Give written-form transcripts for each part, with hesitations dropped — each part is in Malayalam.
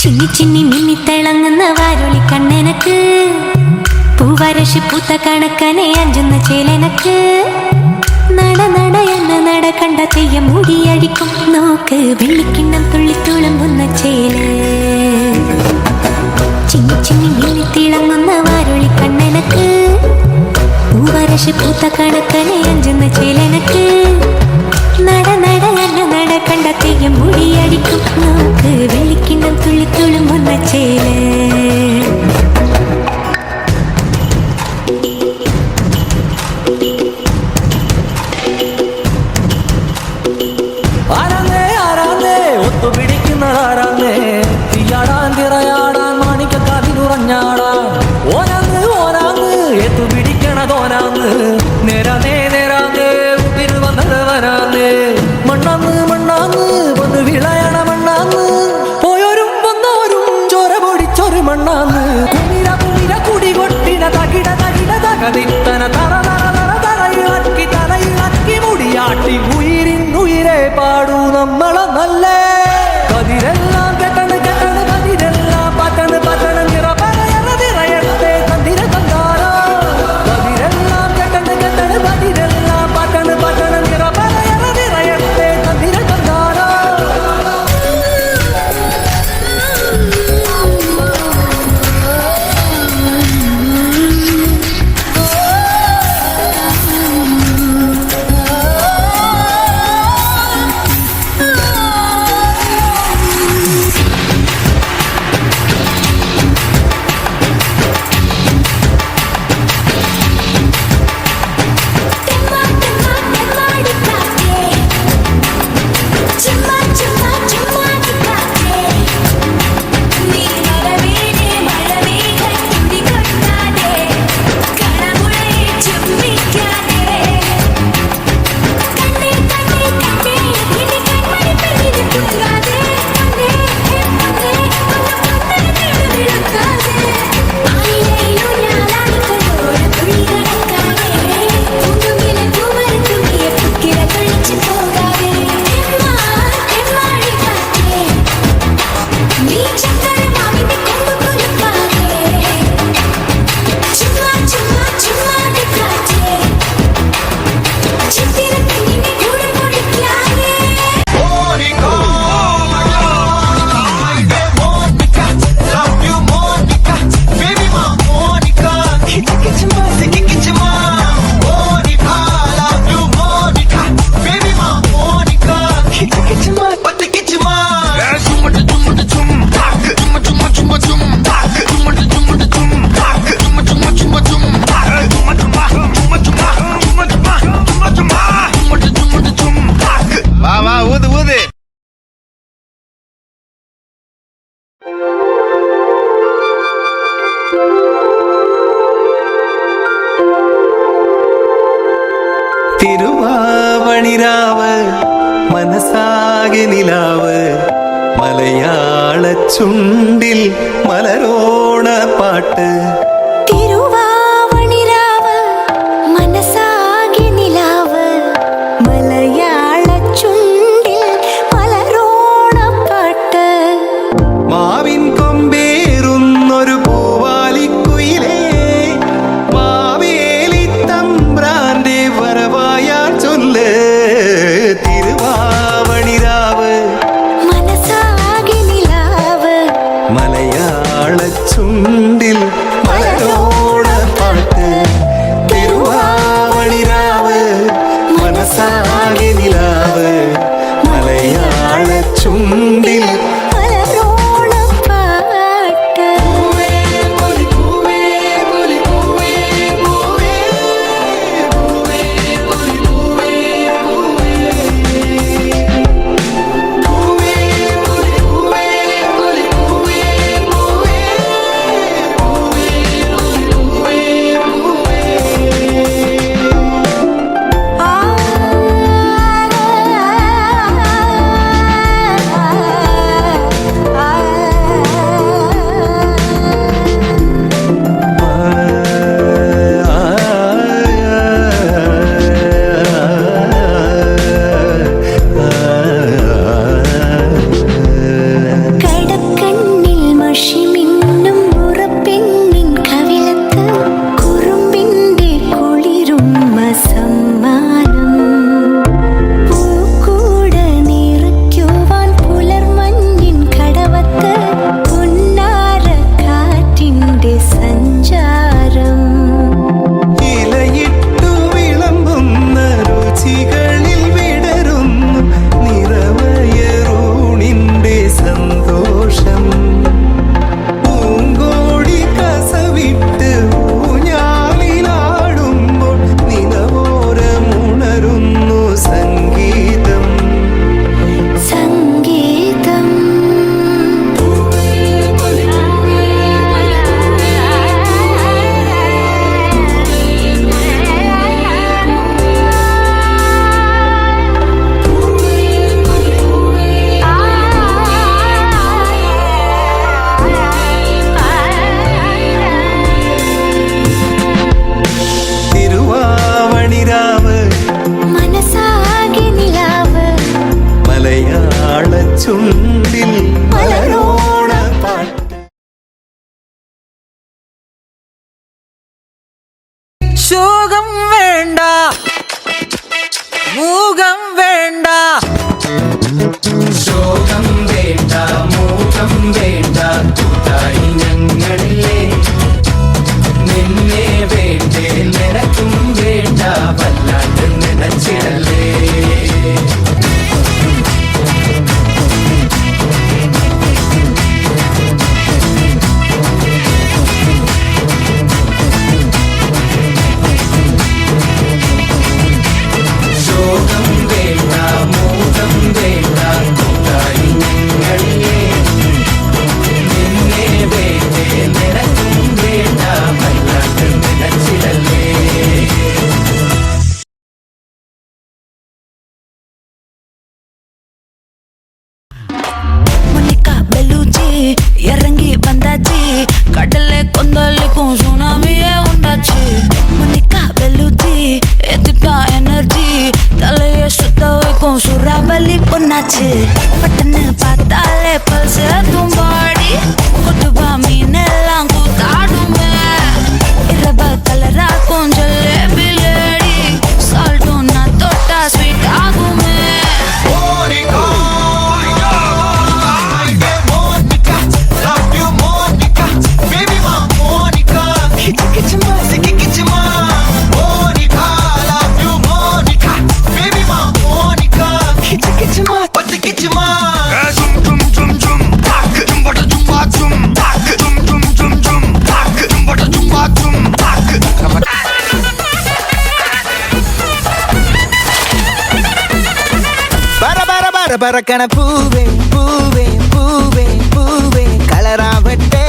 ചിന്നി ചിന്നി മിന്നിത്തിളങ്ങുന്ന വാരൊളി കണ്ണെനക്ക്, പൂവരശി പൂത്ത കണക്കനെ അഞ്ചുന്ന ചേലനക്ക്, നട നട എന്ന നട കണ്ട തെയ്യം മൂടിയടിക്കും നോക്ക് വെള്ളിക്കിണ്ണം തുള്ളി തുളുമ്പുന്ന ചേല്. ചിന്നി ചിന്നി മിന്നിത്തിളങ്ങുന്ന വാരൊളി കണ്ണെനക്ക്, പൂവരശി പൂത്ത കണക്കനെ അഞ്ചുന്ന ചേലനക്ക്, നട നട എന്ന നട കണ്ട തെയ്യം മൂടിയടിക്കും നോക്ക് വെള്ളിക്കിണ്ണം തുള്ളി തുളുമ്പുന്ന ചേല്. ഉയരെ പാടൂ നമ്മളെ നല്ല കതിരെല്ലാം കെട്ടണ് കെട്ടണ് കതിരെല്ലാം പട്ടണ് പട്ടണ് നിറയത്തെ തന്തിര തന്താര കതിരെല്ലാം കെട്ടണ് കെട്ടണ് കതിരെല്ലാം പട്ടണ് പട്ടണ് നിറയത്തെ തന്തിര തന്താര. തിരുവാവണിരാവ് മനസാകെ നിലാവ് മലയാള ചുണ്ടിൽ മലരോണ പാട്ട്. തിരുവാവണിരാവ് മനസാകെ നിലാവ് മലയാള ചുണ്ടിൽ മലരോണ പാട്ട്. മാവിൻ കൊമ്പേറുന്നൊരു പൂവാലിക്കുയിലേ മാവേലി തമ്പ്രാന്റെ വരവായാ ചൊല്ല്. തിരുവാവണിരാവ് മനസാകെ നിലാവ് മലയാള ചുണ്ടിൽ മലരോണ പാട്ട്. തിരുവാവണിരാവ് മനസാകെ നിലാവ് മലയാള ചുണ്ടിൽ മലരോണ പാട്ട്. ആ ശോകം വേണ്ട, മൂകം വേണ്ട, ശോകം വേണ്ട, മൂകം വേണ്ട, കൂട്ടായി ഞങ്ങളില്ലേ. നിന്നെ വേണ്ടേ, നിനക്കും വേണ്ട, വല്ലാണ്ട് നനച്ചിടല്ലേ. ശോകം വേണ്ട, മൂകം വേണ്ട, കൂട്ടായി ഞങ്ങളില്ലേ. നിന്നെ വേണ്ടേ, നിനക്കും വേണ്ട, വല്ലാണ്ട് നനച്ചിടല്ലേ. மொனிகா பெலூச்சி இறங்கி வந்தாச்சு, கடலை கொந்தளிக்கும் சுனாமியே உண்டாச்சு. மொனிகா பெலூச்சி எதுக்கா எனர்ஜி, தலைய சுத்த வைக்கும் சூறாவளி பொண்ணாச்சு. பட்டன்னு பார்த்தாலே பல்ஸ் தும்பாடி, கொட்டுவா மீனெல்லாம் கூத்தாடுமே. இரவ கலராக்கும் ஜல்லேபி லேடி, சால்ட்டும் நான் தொட்டா ஸ்வீட் ஆகுமே. பறக்கண பூவே பூவே பூவே பூவே கலராவட்டே,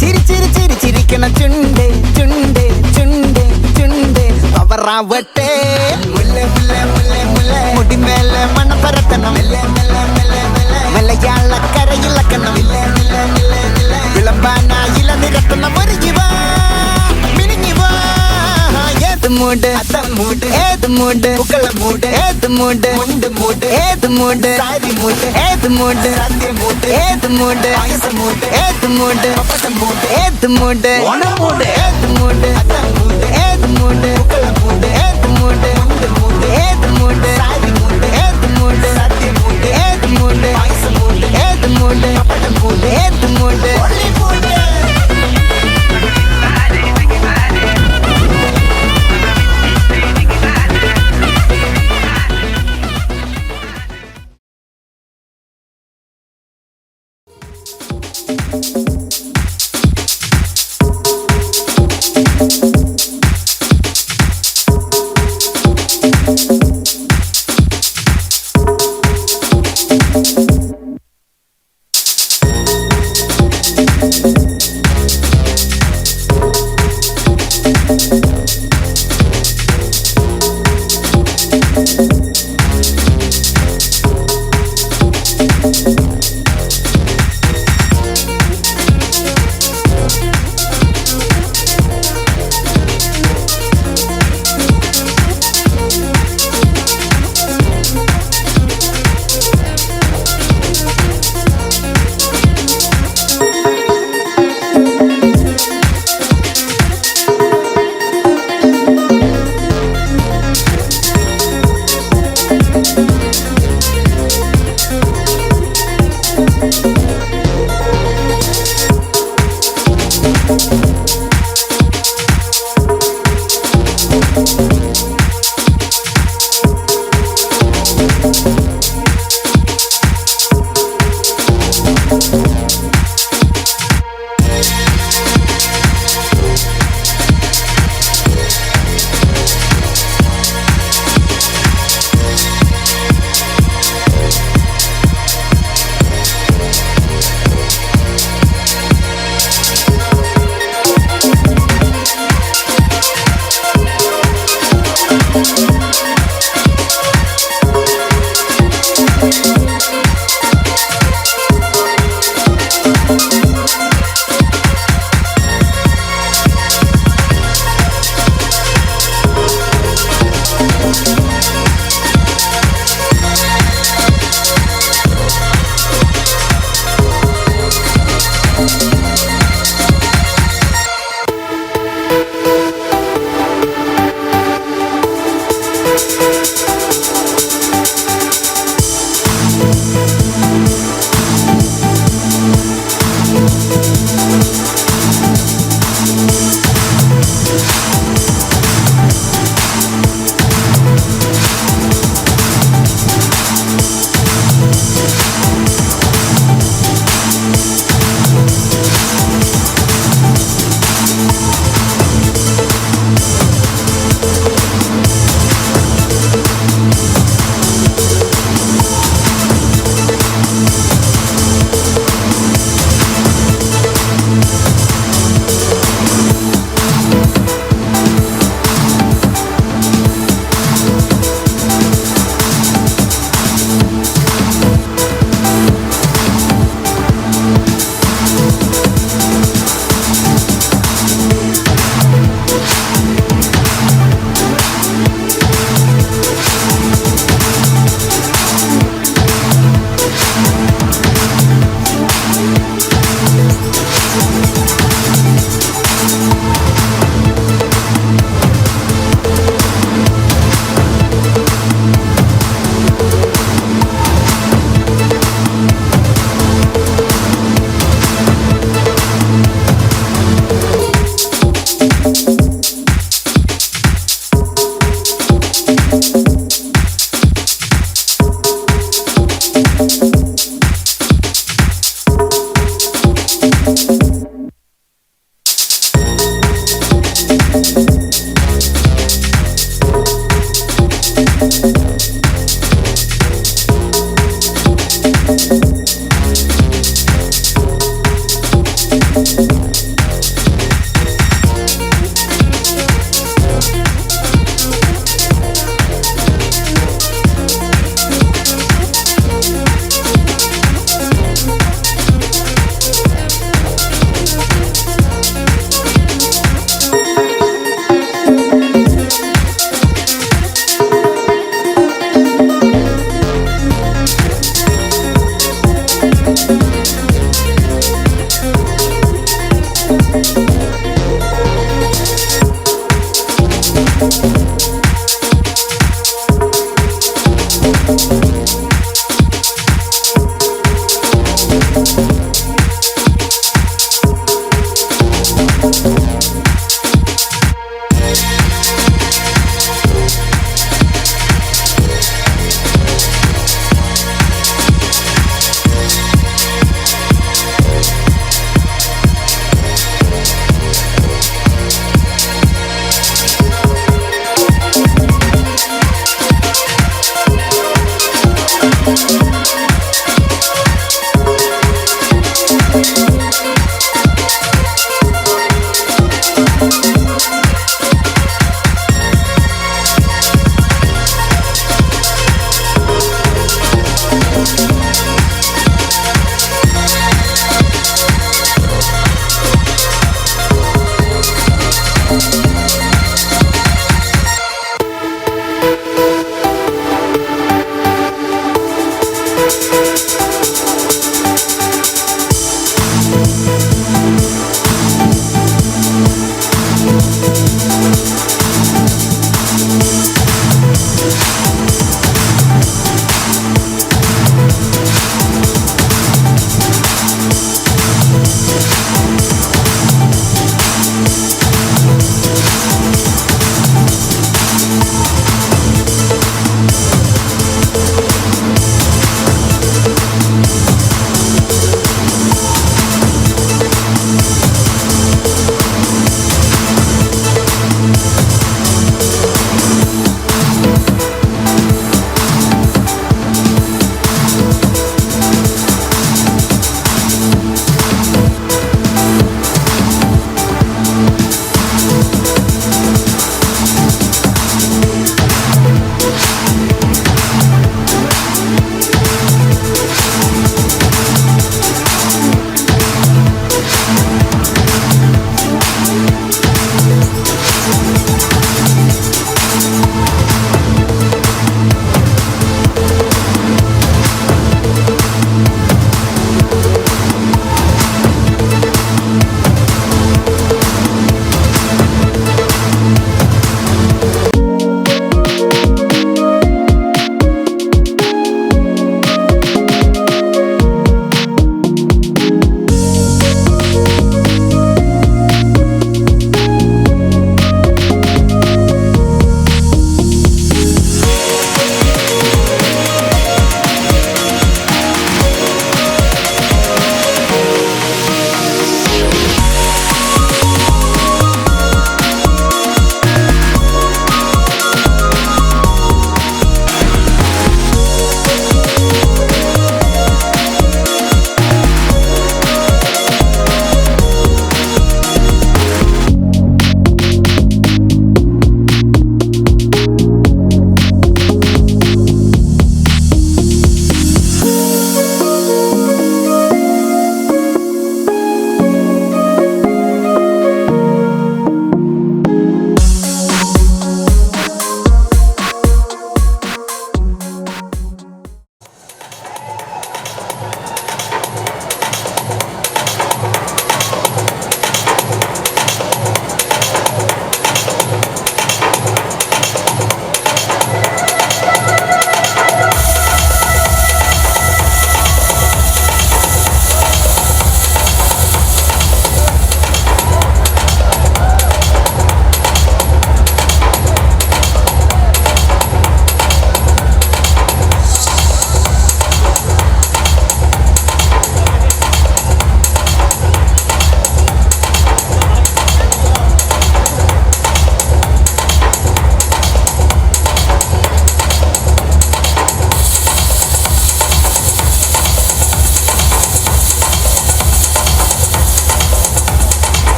சிரி சிரி சிரி சிரிக்கண சுண்டே சுண்டே சுண்டே சுண்டே பவராவட்டே. முல்லை முல்லை முல்லை முல்லை முடி மேல மண்ண பரத்தனம், மெல்ல மெல்ல மெல்ல மெல்ல மெல்லையாள கரையில் கண்ணம், இல்ல இல்ல இல்ல இல்ல விளம்பானா இள நிறத்தனம். முருகிவா மினுங்கிவா, ஏது மூடு அத்தம் மூடு, ஏது மூடு புகழ மூடு, ஏது மூடு முண்டு மூடு, ஏது மூடு சாரி மூடு, ஏது மூடு சத்திய மூடு, ஏது மூடு ஆயச மூடு, ஏது மூடு பப்பசம் மூடு, ஏது மூடு ஒன மூடு, ஏது மூடு அத்தம் மூடு, ஏது மூடு புகழ மூடு, ஏது மூடு முண்டு மூடு, ஏது மூடு சாரி மூடு, ஏது மூடு சத்திய மூடு, ஏது மூடு ஆயச மூடு, ஏது மூடு பப்பசம் மூடு, ஏது மூடு ஒளி மூடு.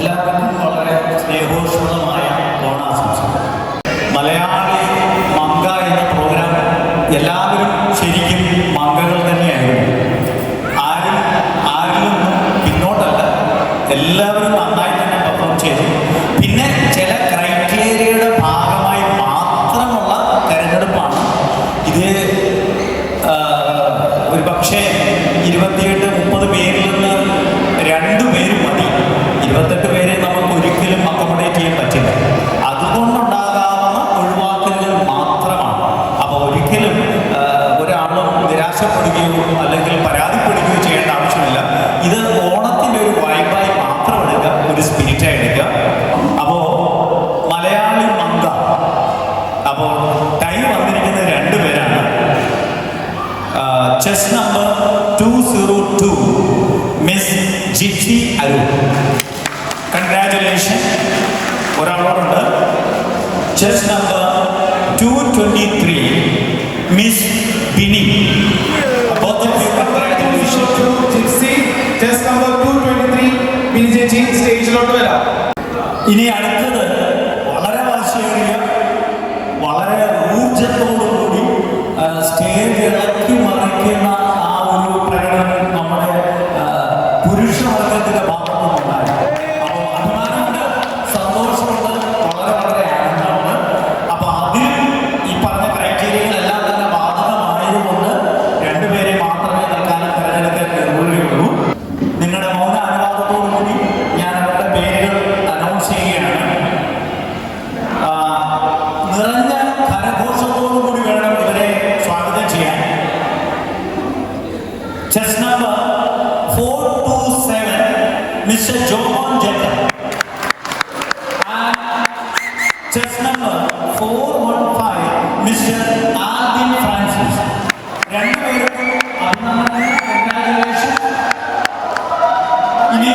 എല്ലാവർക്കും വളരെ സ്നേഹോഷ്മളമായ ഓണാശംസകൾ. മലയാളി മങ്ക എന്ന പ്രോഗ്രാം എല്ലാവരും ശരിക്കും മങ്കകൾ തന്നെയായിരുന്നു. ആരിലും പിന്നോട്ടല്ല, എല്ലാവരും നന്നായി തന്നെ പെർഫോം ചെയ്തു. പിന്നെ ചില ക്രൈറ്റീരിയയുടെ ഭാഗമായി മാത്രമുള്ള തെരഞ്ഞെടുപ്പാണ് ഇത്. ഒരു പക്ഷേ 28-30 പേരിൽ നിന്ന് 2 പേര് മതി. 28 പേരെ നമുക്ക് ഒരിക്കലും അക്കോമഡേറ്റ് ചെയ്യാൻ പറ്റില്ല. അതുകൊണ്ടുണ്ടാകാവുന്ന ഒഴിവാക്കലുകൾ മാത്രമാണ്. അപ്പോൾ ഒരിക്കലും ഒരാളും നിരാശപ്പെടുകയോ അല്ലെങ്കിൽ പരാതിപ്പെടുകയോ ചെയ്യേണ്ട ആവശ്യമില്ല. ഇത് ഓണത്തിൻ്റെ ഒരു വൈബായി മാത്രം എടുക്കുക, ഒരു സ്പിരിറ്റായി എടുക്കുക. അപ്പോൾ മലയാളി മങ്ക, അപ്പോൾ ടൈം വന്നിരിക്കുന്നത് 2 പേരാണ്. Chest number 202 miss Jiti Arun, congratulation. ഒരാളോടുണ്ട്. Chest number 223 miss Bini. Chest number 223 Bini ചേച്ചി സ്റ്റേജിലോട്ട് വരാം. ഇനി അടുത്തത് വളരെ വാശിയേറിയ, വളരെ ഊർജത്തോടുകൂടി സ്റ്റേജ് ഇളക്കി മറിക്കുന്ന ആ ഒരു പ്രകടനം നമ്മുടെ പുരുഷവർഗത്തിന്റെ ഭാഗത്തുനിന്നുണ്ടായി. അപ്പോൾ അഭിമാനമുണ്ട്, സന്തോഷമുണ്ട്, വളരെ വളരെ ആനന്ദമാണ്. അപ്പോൾ അതിൽ ഈ പറഞ്ഞ ക്രൈറ്റീരിയകളെല്ലാം തന്നെ ബാധകമായതുകൊണ്ട് 2 പേരെ മാത്രമേ തൽക്കാലം തിരഞ്ഞെടുക്കാൻ കയറുകയുള്ളൂ. നിങ്ങളുടെ മൗന അനുവാദത്തോടുകൂടി ഞാൻ അവരുടെ പേരുകൾ അനൗൺസ് ചെയ്യുകയാണ്. നിറഞ്ഞ കരഘോഷത്തോടുകൂടി വേണം ഇവരെ സ്വാഗതം ചെയ്യാൻ. Chess number 427 mister Jomon Jacob. Chess number 415 mister Alvin Francis. 2 പേർക്കും അഭിനന്ദനങ്ങൾ, കൺഗ്രാറ്റുലേഷൻ. ഇനി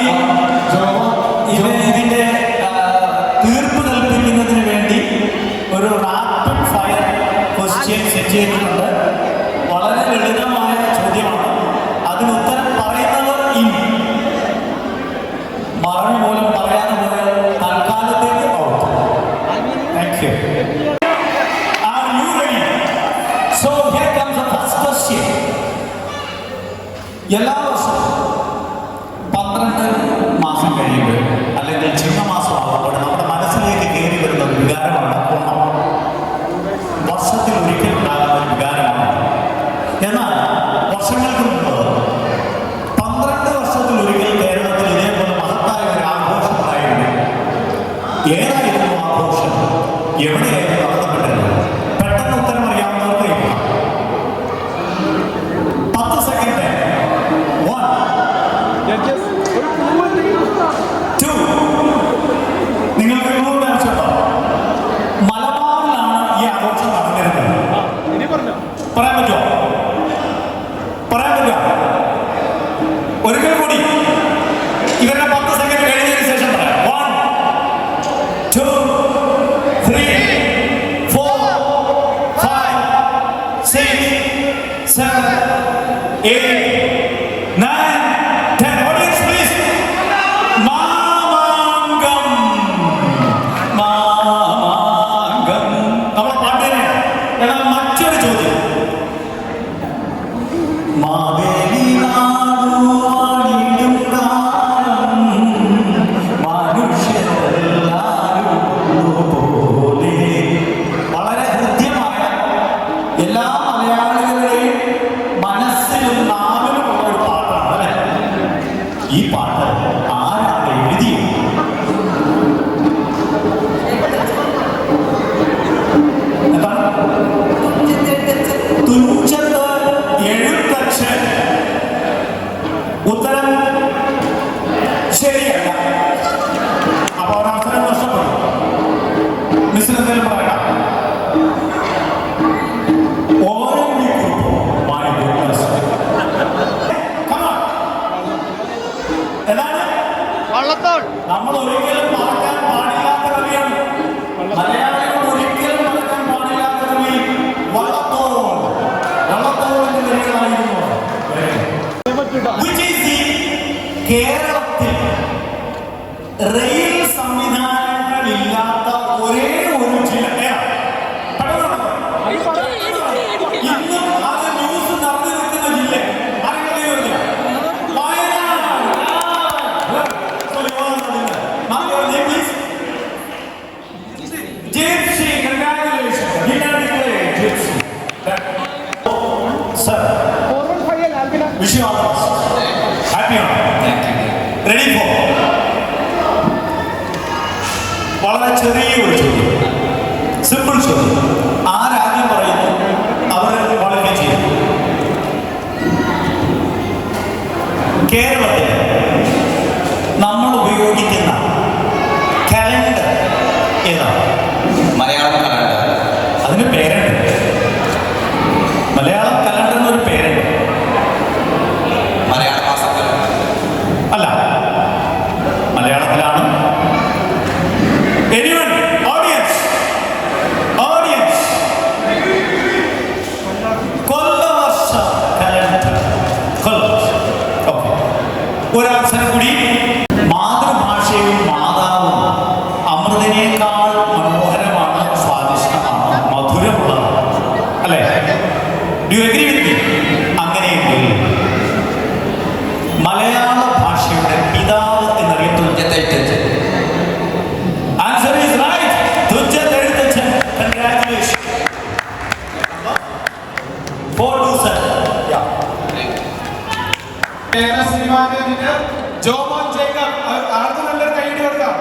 ഇതിന്റെ തീർപ്പ് കൽപ്പിക്കുന്നതിന് വേണ്ടി ഒരു റാപ്പിഡ് ഫയർ ക്വസ്റ്റ്യൻ സെറ്റ് ചെയ്തിട്ടുണ്ട്. വളരെ ലളിതമായ ചോദ്യമാണ്. അതിന് ഉത്തരം പറയുന്നവർ ഇനി മറവി മൂലം പറയാതെ പോയാൽ തൽക്കാലത്തേക്ക് out. Thank you. Are you ready? So here comes the first question. എല്ലാ വർഷവും 12 മാസം കഴിയുമ്പോൾ അല്ലെങ്കിൽ ചിങ്ങമാസമാകുമ്പോൾ നമ്മുടെ മനസ്സിലേക്ക് കയറി വരുന്ന ഒരു വികാരമാണ് ഓണം. വർഷത്തിൽ ഒരിക്കലുണ്ടാകുന്ന ഒരു വികാരമാണ്. എന്നാൽ വർഷങ്ങൾക്ക് മുമ്പ് 12 വർഷത്തിൽ ഒരിക്കൽ കേരളത്തിൽ ഇതേപോലെ മഹത്തായ ഒരു ആഘോഷം ഉണ്ടായിരുന്നു. ഏതായിരുന്നു ആഘോഷം? എവിടെയായിരുന്നു നടത്തപ്പെട്ടിരുന്നത്? പെട്ടെന്ന് ഉത്തരം അറിയാവുന്നവർക്ക് ഇപ്പോൾ 10 സെക്കൻഡ്. 1, 2. നിങ്ങൾക്ക് ഇങ്ങോട്ട് ആവശ്യമുണ്ടോ? മലബാറിലാണ് ഈ ആഘോഷം നടന്നിരുന്നത്. പറയാൻ പറ്റുമോ? പറയാൻ പറ്റുമോ? ഒരിക്കൽ കൂടി ഇവരുടെ 10 സെക്കൻഡ് കഴിഞ്ഞതിന് ശേഷം പറയാം. 1, 2, 3, 4, 5, 6, 7, 8, 9, 10. Audience, please. മാമാങ്കം. നമ്മുടെ പാട്ട് തന്നെയാണ്. എന്നാൽ മറ്റൊരു ചോദ്യം. മാവേലി നാടുവാണിടും കാലം മനുഷ്യരെല്ലാവരും ഒന്നുപോലെ. വളരെ ഹൃദ്യമായ, എല്ലാ മലയാളികളുടെയും മനസ്സിലും നാവിലുമുള്ള ഒരു പാട്ടാണ് അല്ലേ? ഈ പാട്ട് ആരാണ് എഴുതിയത്? എന്താണ്? തുഞ്ചത്ത് എഴുത്തച്ഛൻ. ഉത്തരം ശരിയല്ല. അപ്പോൾ ഒരവസരം നഷ്ടപ്പെടും. മിസ്സിന് എന്തെങ്കിലും പറയാം. നമ്മൾ ഒരിക്കലും മറക്കാൻ പാടില്ലാത്ത കവിയാണ്. മലയാളികൾ ഒരിക്കലും മറക്കാൻ പാടില്ലാത്ത കവി വള്ളത്തോൾ. വള്ളത്തോളിന്റെ വരികളായിരുന്നു. കേരളത്തിൽ റെയിൽ സംവിധാനങ്ങളില്ലാത്ത ഒരേ ഒരു ജില്ല ഇന്നും അത് ന്യൂസ് നടന്നു നിൽക്കുന്ന ജില്ല അറിയില്ല Wayanad. Gypsy, congratulations. Winner declared Gypsy. Sir, wish you all the best. Happy on. Thank you. Ready for? വളരെ ചെറിയൊരു ചോദ്യം, സിമ്പിൾ ചോദ്യം. ആരാദ്യം പറയുന്നു അവർ ക്വാളിഫൈ ചെയ്യുന്നു. കേരളത്തിൽ നമ്മൾ ഉപയോഗിക്കുന്ന കലണ്ടർ ഏതാണ്? മലയാളം കലണ്ടർ. അതിന് പേരുണ്ട്. മലയാളം കലണ്ടർ എന്നൊരു പേരുണ്ട്. മലയാള മാസം അല്ല, മലയാളത്തിലാണ്. Anyone? Audience? Audience? കൊല്ലവർഷ calendar. കൊല്ലവർഷ. Okay. ഒരവസരം കൂടി. മാതൃഭാഷയും മാതാവും അമൃതിനേക്കാൾ മനോഹരമാണ്, സ്വാദിഷ്ടമാണ്, മധുരമുള്ളതാണ്. അല്ലേ? Do you agree with me? അങ്ങനെയെങ്കിൽ മലയാള ഭാഷയുടെ പിതാവ് എന്നറിയപ്പെടുന്ന answer is right. Thunchath Ezhuthachan. Congratulations. 427. Yeah. Kerala സിനിമാന്റെ വിന്നർ ജോമോൻ ജേക്കബ്. ആർക്ക് നല്ലൊരു കൈയ്യടി കൊടുക്കാം.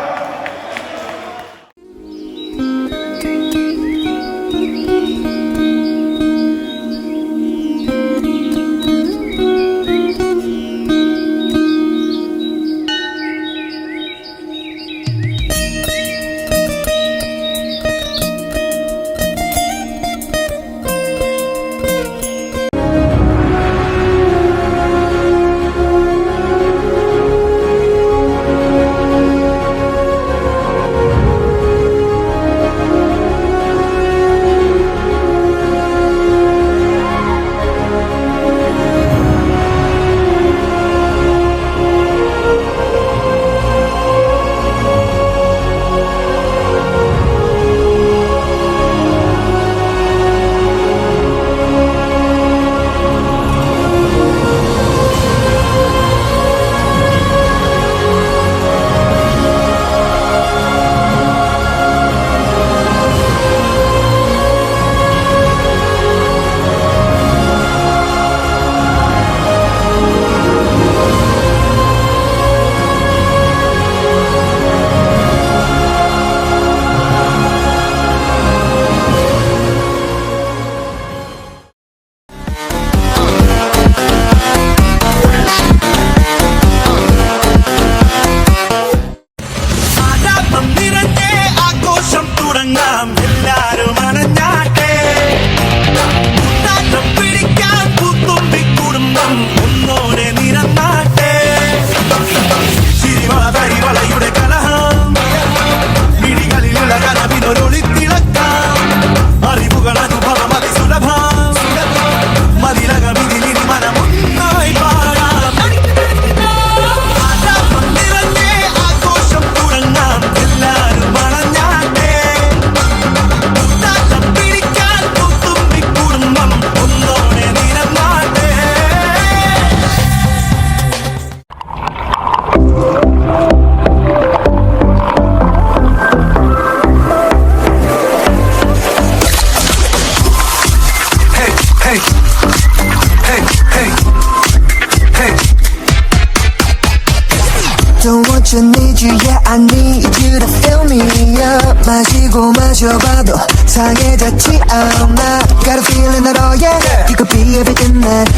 Don't want you, need you, yeah I need you to fill me up. 마시고 마셔봐도 상해졌지 않아. Got a feeling that oh yeah, you could be everything that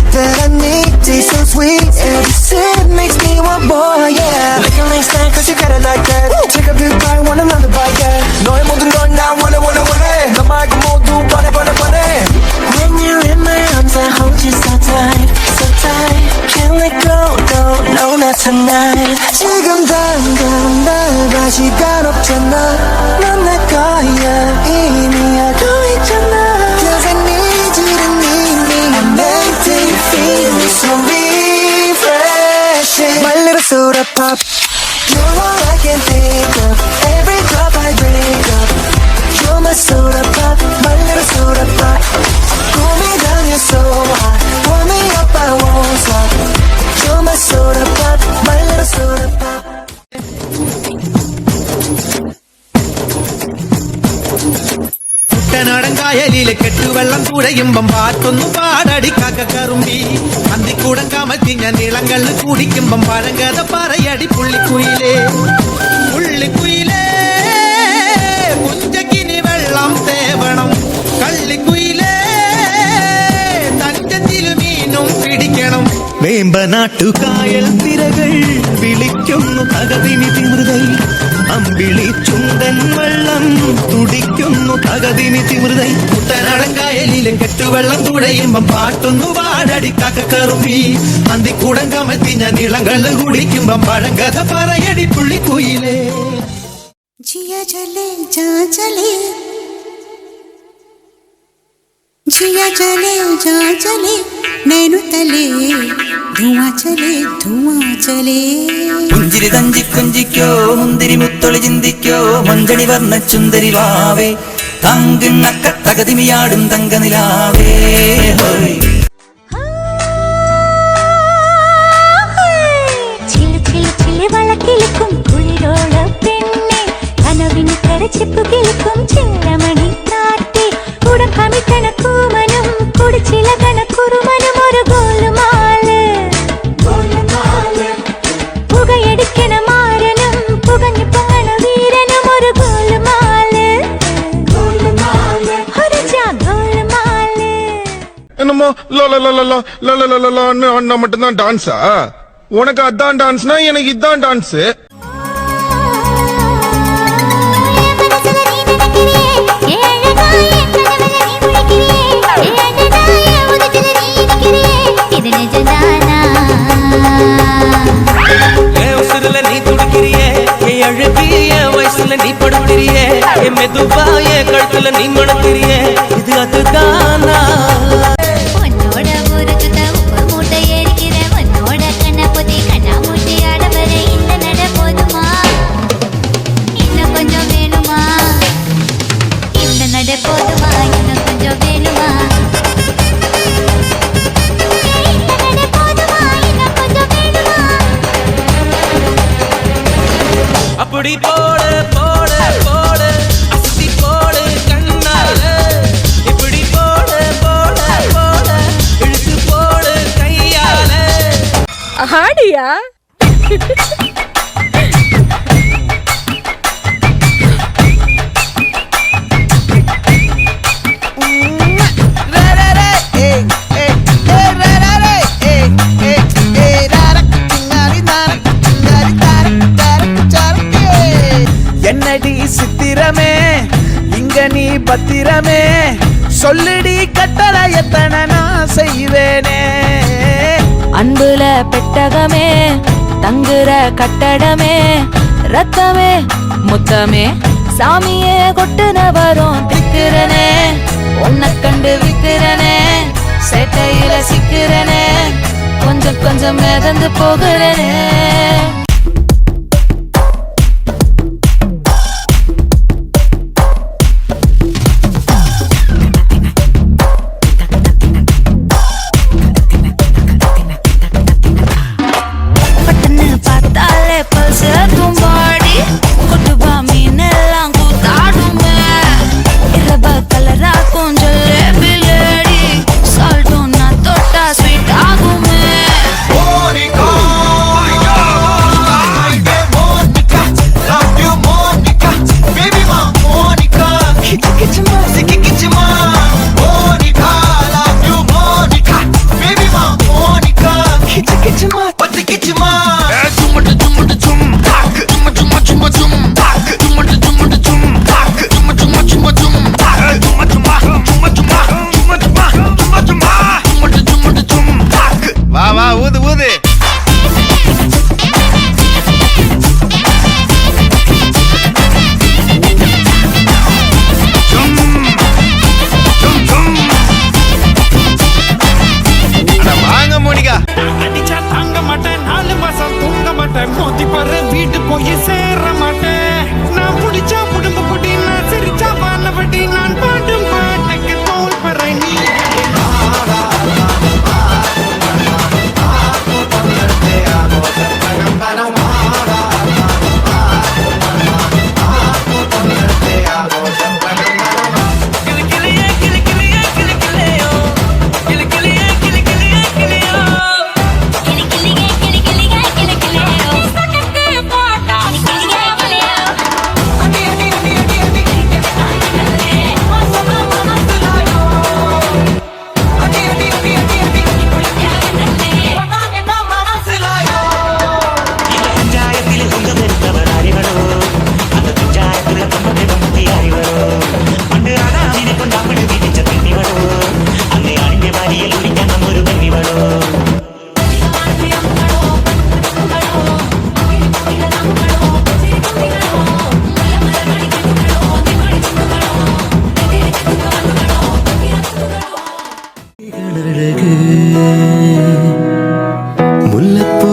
I need. Taste so sweet, every sip makes me want more, yeah. Making like snack cause you got it like that. Take a big bite, want another bite, yeah. 너의 모든 걸 나 원해 너 말고 모두 번해 When you're in my arms I hold you so tight, so tight. Can't let go, no, not tonight. 지금 당장 날 봐 시간 없잖아. 넌 내 거야 이미 알고 있잖아. Cause I need you to need me. I'm meant to feel me so refreshing. My little soda pop. You're all I can think തുഴയുമ്പം പാട്ടൊന്നു പാടടി കക്കറുമ്പി അന്തിക്കൂടം കമത്തിഞ്ഞ നീളങ്ങളിൽ കുടിക്കുമ്പം പഴങ്കഥ പറയടി പുള്ളിക്കുയിലേ പുള്ളിക്കുയിലേ മുഞ്ചക്കിനി വെള്ളം തേവണം കള്ളിക്കുയിലേ തഞ്ചത്തില് മീനും പിടിക്കണം വേമ്പനാട്ടുകായൽ തിരകൾ വിളിക്കുന്നു തകതിനി തിമൃതൈ അമ്പിളി ചുണ്ടൻ വെള്ളം തുടിക്കുന്നു തകതിനി തിമൃതൈ കുട്ടനാടൻകായലിലും കെട്ടുവെള്ളം തുഴയുമ്പം പാട്ടൊന്നു പാടടി കക്കറുമ്പി അന്തിക്കൂടം കമത്തിഞ്ഞ നീളങ്ങളിൽ കുടിക്കുമ്പം പഴങ്കഥ പറയടി പുള്ളിക്കുയിലേ जिया चले जा चले जिया चले जा चले नैनु तले धुआं चले പുഞ്ചിരി തഞ്ചി കുഞ്ചിക്കോ മുന്തിരി മുത്തൊളി ചിന്തിക്കോ മഞ്ചണി വർണ്ണ ചുന്ദരി വാവേ തങ്കിണ്ണക്ക തകതിമിയാടും തങ്കനിലാവേ ഹോയ് ചില ചില ചില വളക്കിളിക്കും കുളിരോള പെണ്ണെ കനവിന് കരച്ചിപ്പ് കിളിക്കും ചില്ലമണി കാട്ടി ഉടക്കമിട്ടണ കൂമനും കുടിച്ചിലകണ കുറുമനും ഒരു ഗോലുമാല് പുകയടിക്കണ മാരനും പുകഞ്ഞു പൊങ്ങണ വീരനും ഒരു ഗോലുമാല് ഒരു ഗോലുമാല് என்னமோ அண்ணா மட்டும்தான் டான்ஸா உனக்கு அதான் டான்ஸ்னா எனக்கு இதான் டான்ஸ் நீ துடிக்கிறியே அழகிய வயசுல நீ படுக்கிறியே மெதுவா கழுத்துல நீ மணக்கிறியே இது அதுதானா உன்னோட ஊருக்கு உப்பு மூட்டை ஏறிக்கிற உன்னோட கண்ண பொதி கண்ணா மூட்டை ஆட வர இந்த நட போதுமா இன்னும் கொஞ்சம் வேணுமா இந்த நட போதுமா இன்னும் கொஞ்சம் வேணுமா இந்த நட போதுமா இன்னும் கொஞ்சம் வேணுமா அப்படி போடு போடு போடு அசி போடு கண்ணால இப்படி போடு போடு போடு இழுத்து போடு கையால ಹಾಡಿಯಾ என்னடி சித்திரமே இங்க நீ பத்திரமே சொல்லுடி கட்டளை எத்தனை நான் செய்வேனே அன்புல பெட்டகமே தங்குற கட்டடமே ரத்தமே முத்தமே சாமியே கொட்டுன வரும் திக்கிறனே உன்னை கண்டு விக்கிறனே சேட்டையில சிக்கிறனே கொஞ்சம் கொஞ்சம் மிதந்து போகிறனே பட்டன்னு பார்த்தாலே பல்ஸ் தும்பாடி கொட்டுபா மீனெல்லாம் கூத்தாடுமே இரவ கலரா கொஞ்சம் லேபிலேடி சால்ட்டும் நான் தொட்டா ஸ்வீட் ஆகுமே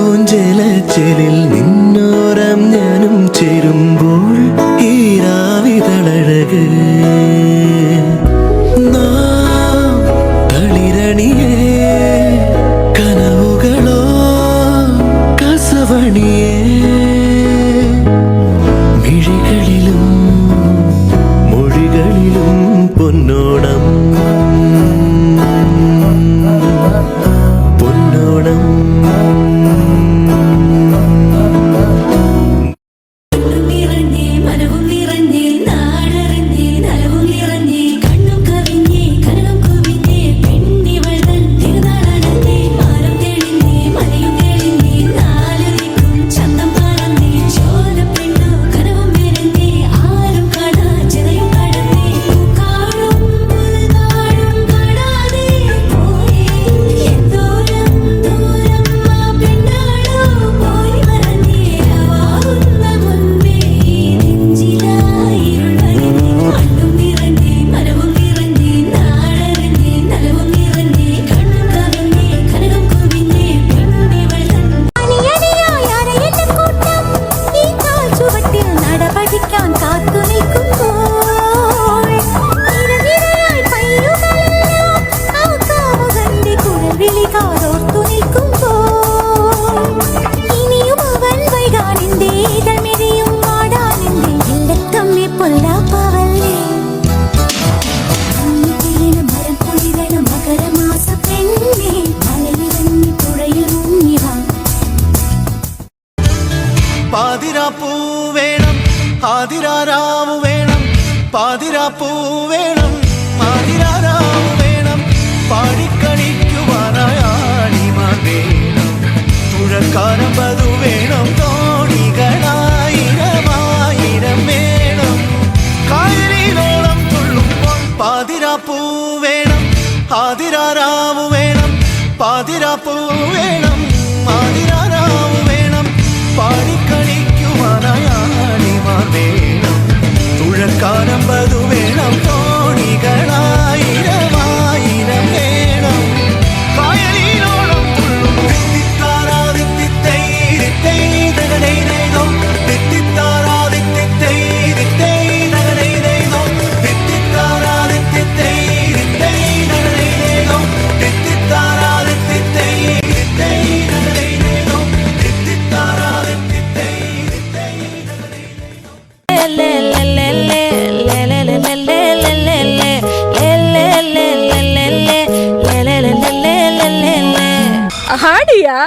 മുല്ലപ്പൂഞ്ചേലച്ചേലിൽ നിന്നോരം ഞാനും ചേരുമ്പോൾ ഈ രാവിതളഴക് നാം തളിരണിയേ കനവുകളോ കസവണിയേ മിഴികളിലും മൊഴികളിലും പൊന്നോണം പൊന്നോണം നിറഞ്ഞേ മനവും നിറഞ്ഞേ നാടറിഞ്ഞേ നലവും നിറഞ്ഞേ കണ്ണും കവിഞ്ഞേ കനവും കുവിഞ്ഞേ പെണ്ണിവൾ തൻ തിരുനാളണഞ്ഞേ മാനം തെളിഞ്ഞേ മലയും തെളിഞ്ഞേ നാല് ദിക്കും ചന്തം പറന്നേ ചോലപ്പെണ്ണോ കനവും വിരഞ്ഞേ ആരും കാണാ ചിതയും കടന്നേ കാണും പുൽനാടും കാണാതെ പോയേ എന്തോരം ദൂരം ആ പെണ്ണാടോ പോയി മറഞ്ഞേ ആവുന്ന മുൻപേ നെഞ്ചിലായിരുൾ വരിഞ്ഞേ മണ്ണും നിറഞ്ഞേ മനവും നിറഞ്ഞേ നാടറിഞ്ഞേ നലവും നിറഞ്ഞേ കണ്ണും കവിഞ്ഞേ കനകം കുവിഞ്ഞേ പെണ്ണിവൾ തൻ അണിയണിയായി അരയറ്റം കൂട്ടം ഈ കാൽ ചുവട്ടിൽ നട പഠിക്കാൻ കാത്തു നിൽക്കുമ്പോൾ നിരനിരയായി പയ്യുകളെല്ലാം ആ കാമുകന്റെ കുഴൽവിളി കാതോർത്തു നിൽക്കുമ്പോൾ ഇനിയും അവൻ വൈകാനെന്റെ ഇതൾമെരിയും മാടാനെന്റെ എല്ലത്തമ്മെ പൊല്ലാപ്പാവല്ലേ മരം കുളിരണ മകരമാസ പെണ്ണേ മലയിറങ്ങി പുഴയിൽ മുങ്ങിവാ പാതിരാപ്പൂ വേണം ആതിരാരാവ് വേണം പാതിരാപ്പൂ വേണം ആതിരാരാവ് വേണം പാടിക്കളിക്കുവാനായാണിമാർ വേണം തുഴക്കാരമ്പതു വേണം തോണികളായിരമായിരം വേണം കായലിലോളം തുള്ളുമ്പോൾ പാതിരാപ്പൂ വേണം ആതിരാരാവ് വേണം പാതിരാപ്പൂ വേണം ആതിരാരാവ് വേണം പാടിക്കളിക്കുവാനായാണിമാർ വേണം തുഴക്കാരമ്പതു വേണം തോണികളായിരമായിരം വേണം കായലിലോളം തുള്ളും തിത്തിത്താരാതിത്തിത്തൈ ಹಾಡಿಯಾ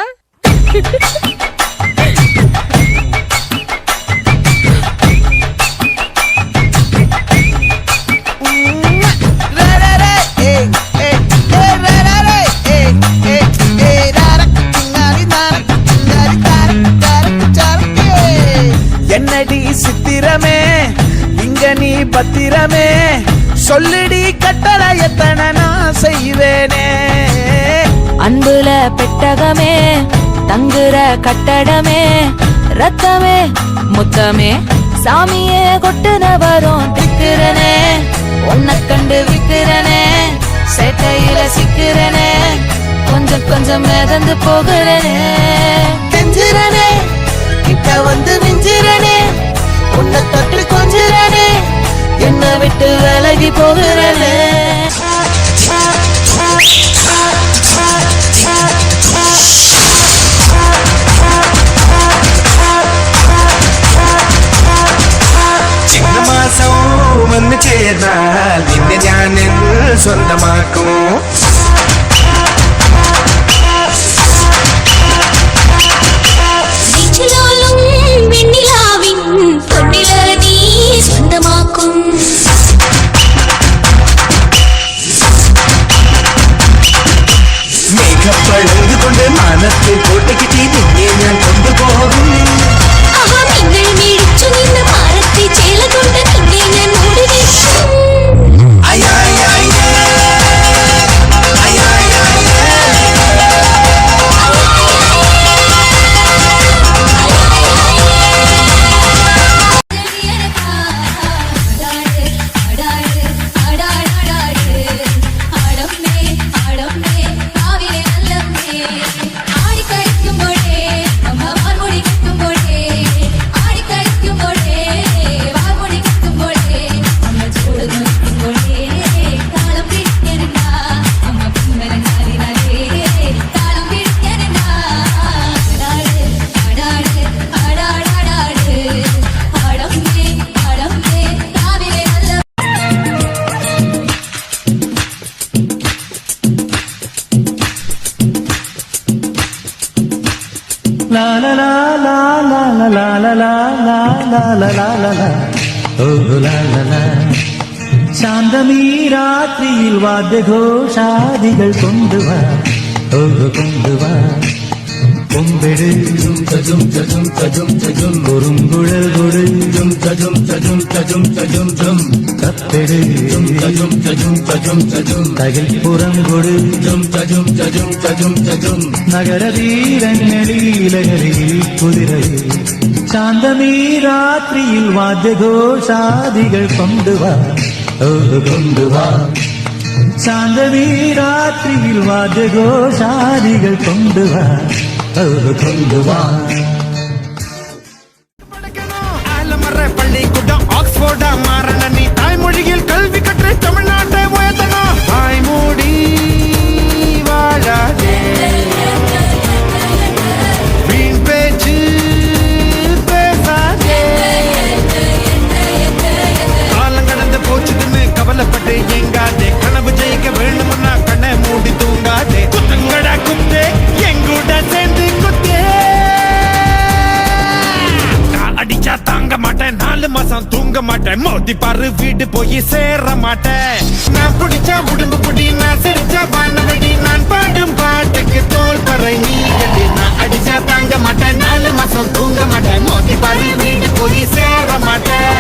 என்னடி சித்திரமே இங்க நீ பத்திரமே சொல்லுடி கட்டளை எத்தனை நான் செய்வேனே அன்புல பெட்டகமே தங்குற கட்டடமே ரத்தமே முத்தமே சாமியே கொட்டுன வரும் திக்கிறனே உன்னை கண்டு விக்கிறனே சேட்டையில சிக்கிறனே கொஞ்சம் கொஞ்சம் மிதந்து போகிறனே கெஞ்சிரனே கிட்ட வந்து மிஞ்சிரனே உன்னை தொட்டு கொஞ்சிரனே என்னை விட்டு விலகி போகிறனே ചിങ്ങമാസം വന്ന് ചേർന്നാൽ നിന്നെ ഞാൻ സ്വന്തമാക്കും നെഞ്ചിലോലും വെണ്ണിലാവിൻ പൊന്നില നീ സ്വന്തമാക്കും മേഘപ്പഴങ്ക് കൊണ്ട് മാനത്തെ കോട്ടയ്ക്ക് നിന്നെ ഞാൻ കൊണ്ടുപോകും ആഹാ നിങ്ങൾ മേടിച്ചു നിന്ന് മാറത്തെ ചേല കൊണ്ട് നിന്നെ ഞാൻ മൂടി വെക്കും La la la la la la la la la la la la la la la. Oh la la la. ശാന്തമീ രാത്രിയിൽ വാദ്യഘോഷാദികൾ കൊണ്ടുവാ ഓ കൊണ്ടുവാ കൊമ്പെട് കുറുങ്കുഴൽ കൊട് കപ്പെട് തകിൽപ്പുറം കൊട് നഗരതീരങ്ങളിലകരിയിൽ കുതിരയിൽ ശാന്തമീ രാത്രിയിൽ വാദ്യഘോഷാദികൾ കൊണ്ടുവാ ഓ കൊണ്ടുവാ ശാന്തമീ രാത്രിയിൽ വാദ്യഘോഷാദികൾ കൊണ്ടുവാ ഓ കൊണ്ടുവാ ആലമറ പള്ളിക്കൂടം ഓക്സ്ഫോർഡ് മാറണ നീ തായ്മൊഴിയിൽ കൽവി കற்று തമിഴ്നാട്ടെ ഉയർത്തണോ വായ്മൂടി വാഴാതെ വീൺ പേച്ച് பேசாதே காலம் கடந்து போச்சுதுன்னு கவலைப்பட்டு எங்காதே கனவு ஜெயிக்க வேணும்னா கண்ணை மூடி தூங்காதே குத்துங்கடா குத்தே எங்கூட சேர்ந்து குத்தே நான் அடிச்சா தாங்க மாட்டேன் 4 மாசம் தூங்க மாட்டேன் மோதி பாரு வீடு போய் சேர மாட்டேன் நான் பிடிச்சா உடம்பு புடி நான் சிரிச்சா வானவடி நான் பாடும் பாட்டுக்கு தோல் பறை நீ கட்டி நான் அடிச்சா தாங்க மாட்டேன் 4 மாசம் தூங்க மாட்டேன் மோதி பாரு வீடு போய் சேர மாட்டேன்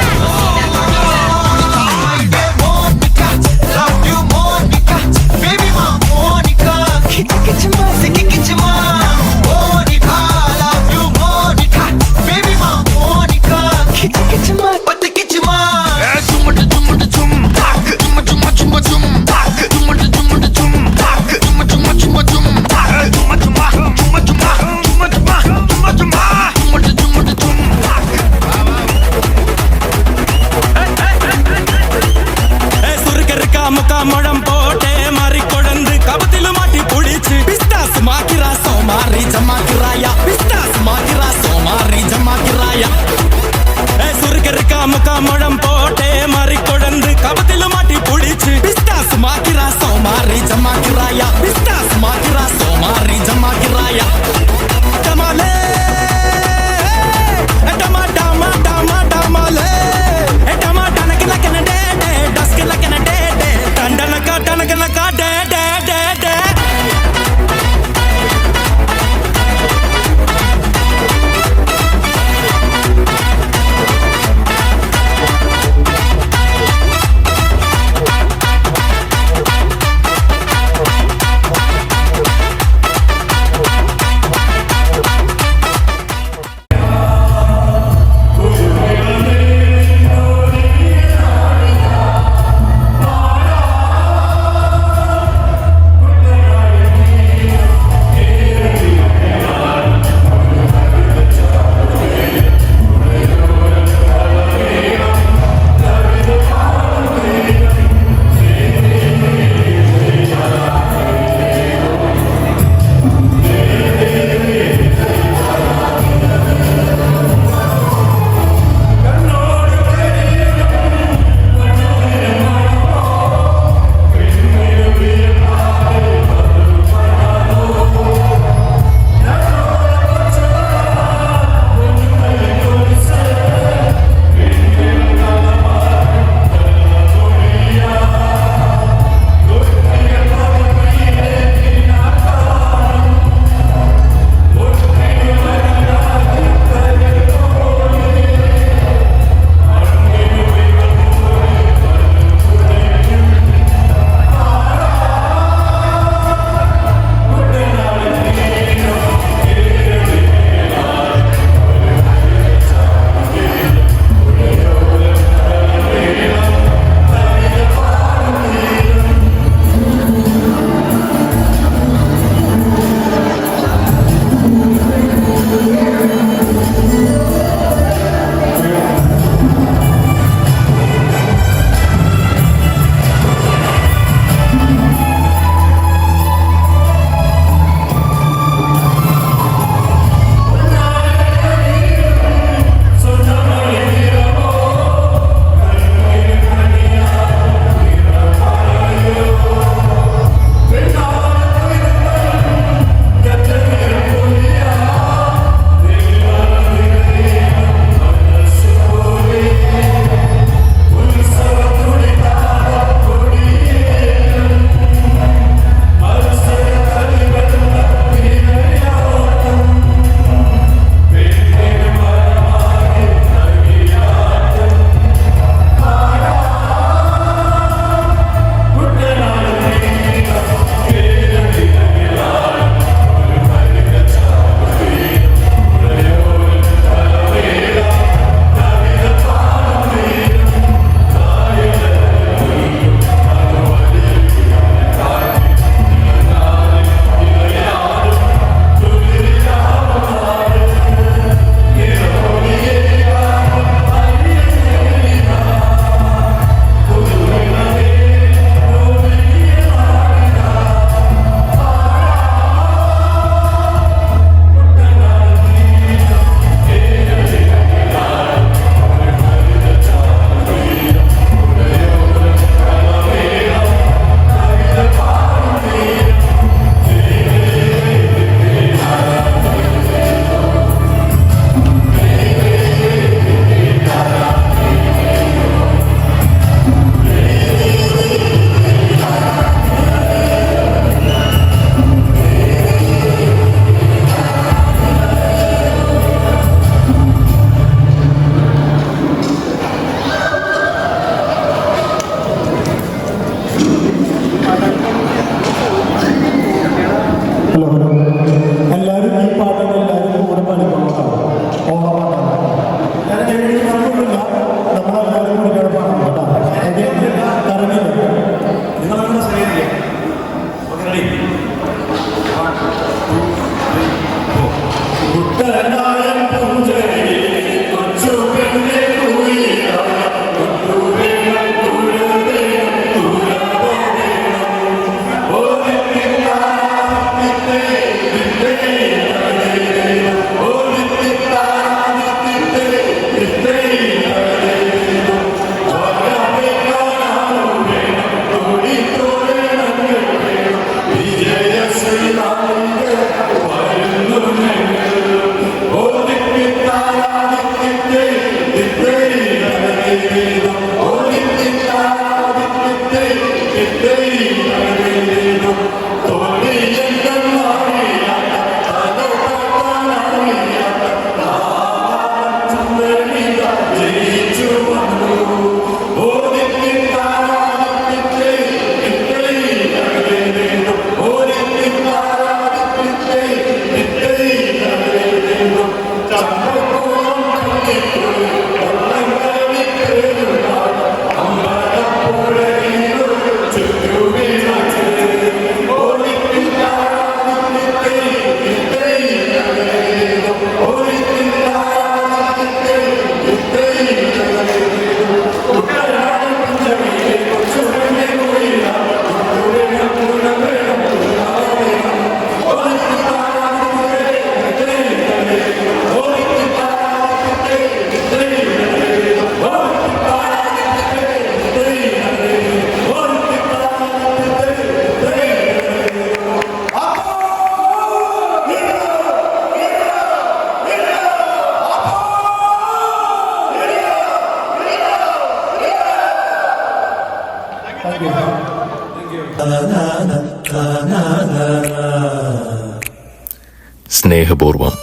സ്നേഹപൂർവം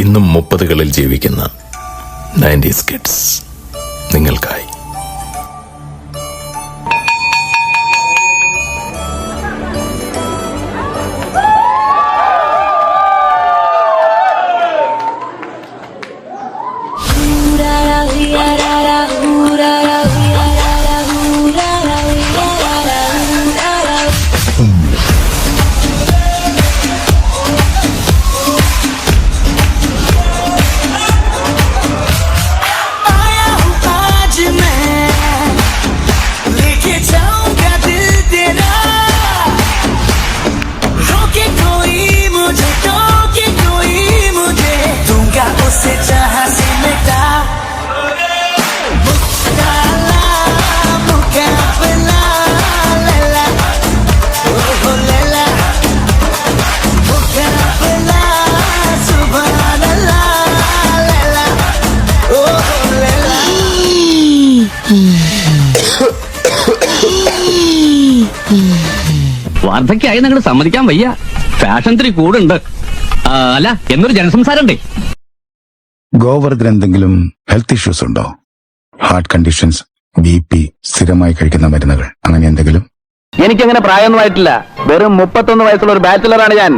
ഇന്നും 30കളിൽ ജീവിക്കുന്ന 90s കിഡ്സ് നിങ്ങൾക്കായി. വാർദ്ധക്യായി ഞങ്ങൾ സമ്മതിക്കാൻ വയ്യ. ഫാഷൻ ഇത്തിരി കൂടുണ്ട്. അല്ല എന്നൊരു ജനസംസാരം ഉണ്ടേ. ഗോവർദ്ധൻ എന്തെങ്കിലും ഹെൽത്ത് ഇഷ്യൂസ് ഉണ്ടോ? ഹാർട്ട് കണ്ടീഷൻസ്, BP, സ്ഥിരമായി കഴിക്കുന്ന മരുന്നുകൾ, അങ്ങനെ എന്തെങ്കിലും? എനിക്കങ്ങനെ പ്രായമൊന്നും ആയിട്ടില്ല. വെറും 31 വയസ്സുള്ള ഒരു ബാച്ചിലറാണ് ഞാൻ.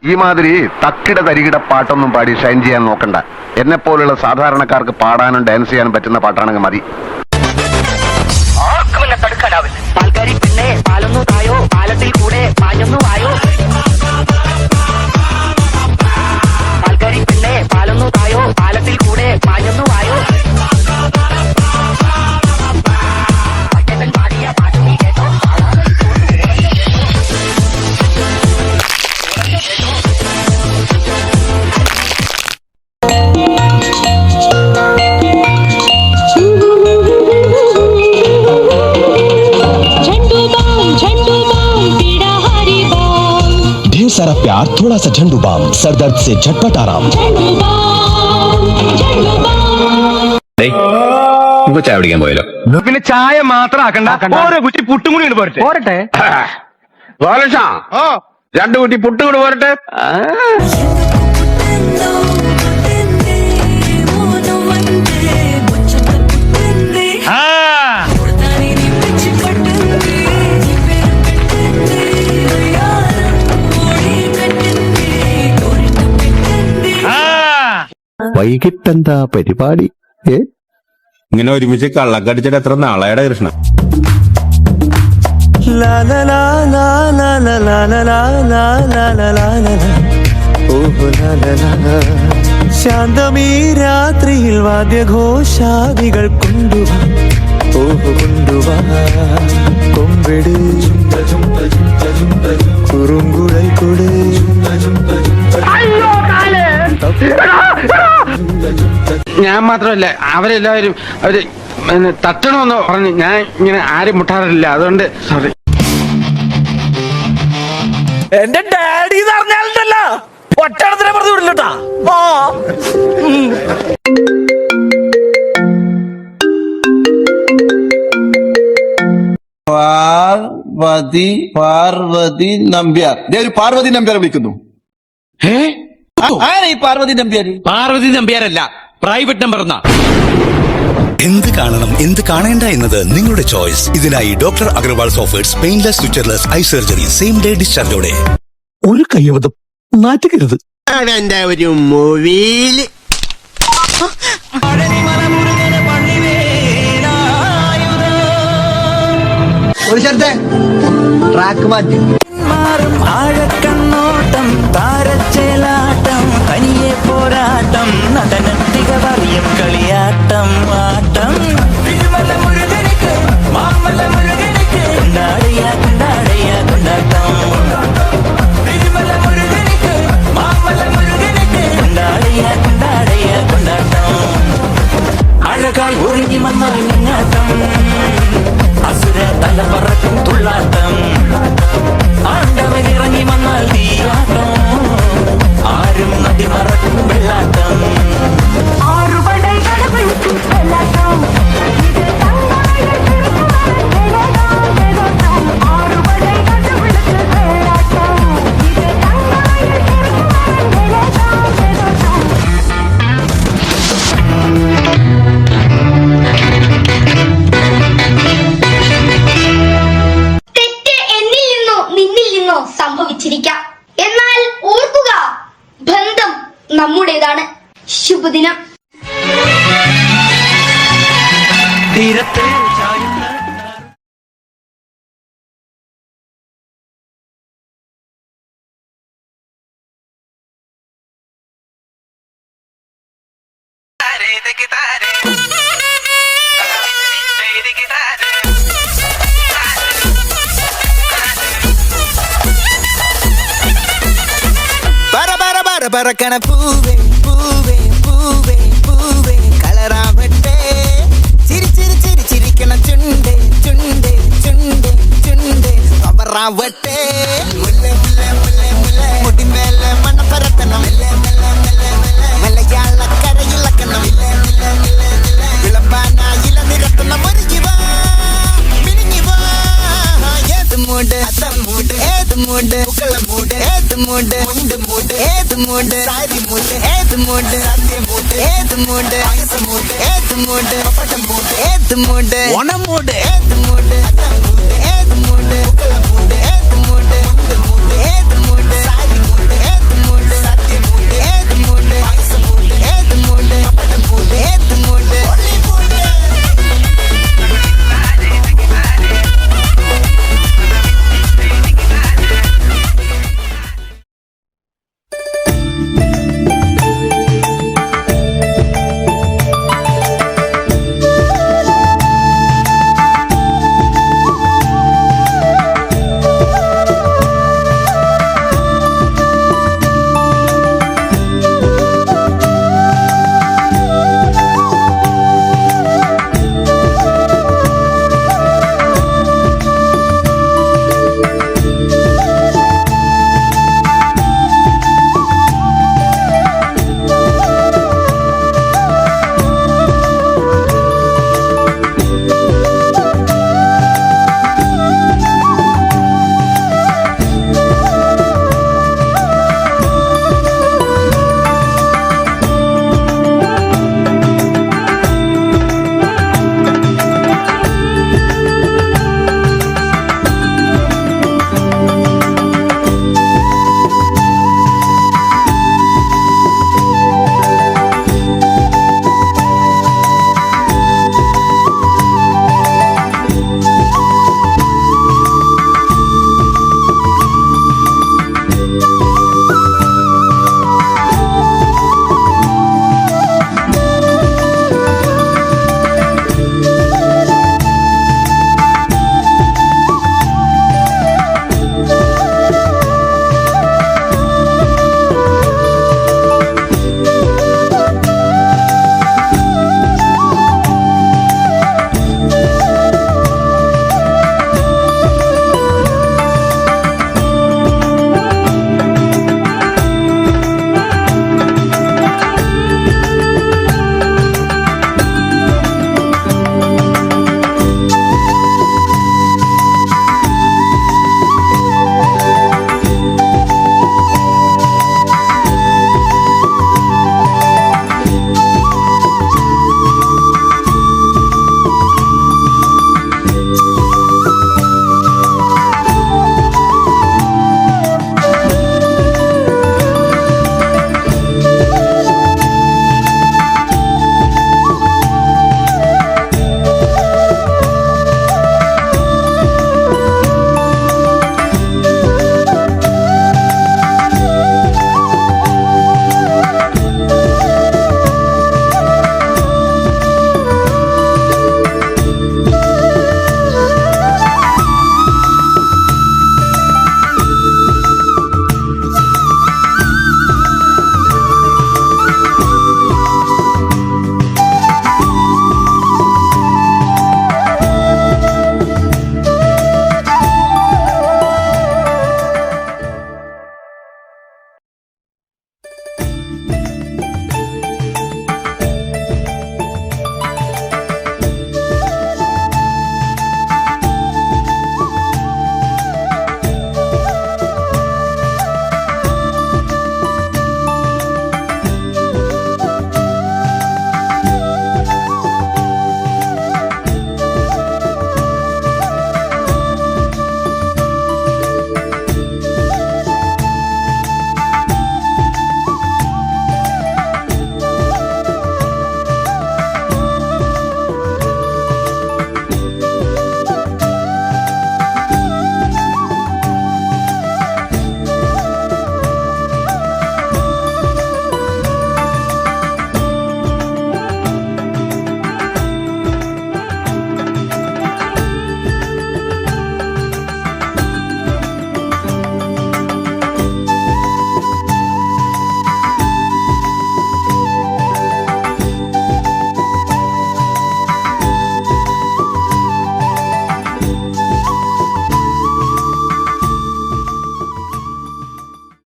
ഈ മാതിരി തക്കിട തരികിട പാട്ടൊന്നും പാടി ഷൈൻ ചെയ്യാൻ നോക്കണ്ട. എന്നെ പോലുള്ള സാധാരണക്കാർക്ക് പാടാനും ഡാൻസ് ചെയ്യാനും പറ്റുന്ന പാട്ടാണെങ്കിൽ മതി. പാൽക്കാരി പിന്നെ പാലൊന്നു തായോ, പാലത്തിൽ കൂടെ പാഞ്ഞൊന്നു വായോ. പാൽക്കാരി പിന്നെ പാലൊന്നു തായോ, പാലത്തിൽ കൂടെ പാഞ്ഞൊന്നു വായോ. പാടിയ പാട്ട് നീ കേട്ടോ. ढेर सारा प्यार, थोड़ा सा झंडू बाम, सर दर्द से झटपट आराम. ചായ പിടിക്കാൻ പോയല്ലോ. പിന്നെ ചായ മാത്രം ആക്കണ്ട, ഓരോ കുറ്റി പുട്ടും കൂടി പോരട്ടെ. പോരട്ടെ 2 കുറ്റി പുട്ടും കൂടി പോരട്ടെ. വൈകിട്ടെന്താ പരിപാടി? ഇങ്ങനെ ഒരുമിച്ച് കള്ളക്കടിച്ചിട്ട് എത്ര നാളായുടെ കൃഷ്ണ? ശാന്തമീ രാത്രിയിൽ വാദ്യഘോഷാദികൾ കൊണ്ടുവാ, കൊണ്ടുവാ കൊമ്പെട് കുറുങ്കുഴൽ കൊട്. ഞാൻ മാത്രമല്ല അവരെല്ലാവരും അവര് തട്ടണമെന്ന് പറഞ്ഞ് ഞാൻ ഇങ്ങനെ ആരും മുട്ടാറില്ല. അതുകൊണ്ട് സോറി. എന്റെ ഡാഡി പറഞ്ഞാലുണ്ടല്ല ഒറ്റടത്തിനെ പറഞ്ഞു വിടില്ലട്ടാ. പാർവതി നമ്പ്യാർ. ഒരു പാർവതി നമ്പ്യാരെ വിളിക്കുന്നു. പാർവതി നമ്പ്യാരല്ല, പ്രൈവറ്റ് നമ്പർ എന്നാ. എന്ത് കാണണം എന്ത് കാണേണ്ട എന്നത് നിങ്ങളുടെ ചോയ്സ്. ഇതിനായി doctor Agarwal's offers painless stitchless eye surgery same day ഡിസ്ചാർജോടെ. ഒരു കയ്യബദ്ധം നാറ്റുകരുത്. എന്റെ ഒരു മൂവിയില് ഒരു ശബ്ദം ട്രാക്ക് മാറ്റി മാറും ആഴക്കണ്ണോട്ടം, താരച്ചേലാട്ടം, തനിയെ പോരാട്ടം, നടനത്തിക പറയും കളിയാട്ടം, ആട്ടം. തിരുമല മുരുകനുക്ക് മാമല മുരുകനുക്ക് കൊണ്ടാടിയ കൊണ്ടാടിയ കൊണ്ടാട്ടം. തിരുമല മുരുകനുക്ക് മാമല മുരുകനുക്ക് കൊണ്ടാടിയ കൊണ്ടാടിയ കൊണ്ടാട്ടം. അഴകാൽ ഒരുങ്ങി വന്നൊരു മിന്നാട്ടം, അസുര തല പറക്കും തുള്ളാട്ടം. பறக்கண பூவே பூவே பூவே பூவே களராவட்டே சிரி சிரி சிரி சிரிக்கண சுண்டே சுண்டே சுண்டே சுண்டே கவராவட்டே முல்லை முல்லை முல்லை முல்லை முடி மேல மண்ண பரத்தனம் மலையாள கரையிலக்கணம் விளம்பானா இள நிறத்தனம் மருகிவா மினிங்கிவா ஏது மூடு அத்தம் மூடு ஏது மூடு புகழ மூடு ஏது மூடு முண்டு மூடு ஏது மூடு சாரி மூடு ஏது மூடு சத்திய மூடு ஏது மூடு வயசு மூடு ஏது மூடு பட்டம் மூடு ஏது மூடு ஒன மூடு ஏது மூடு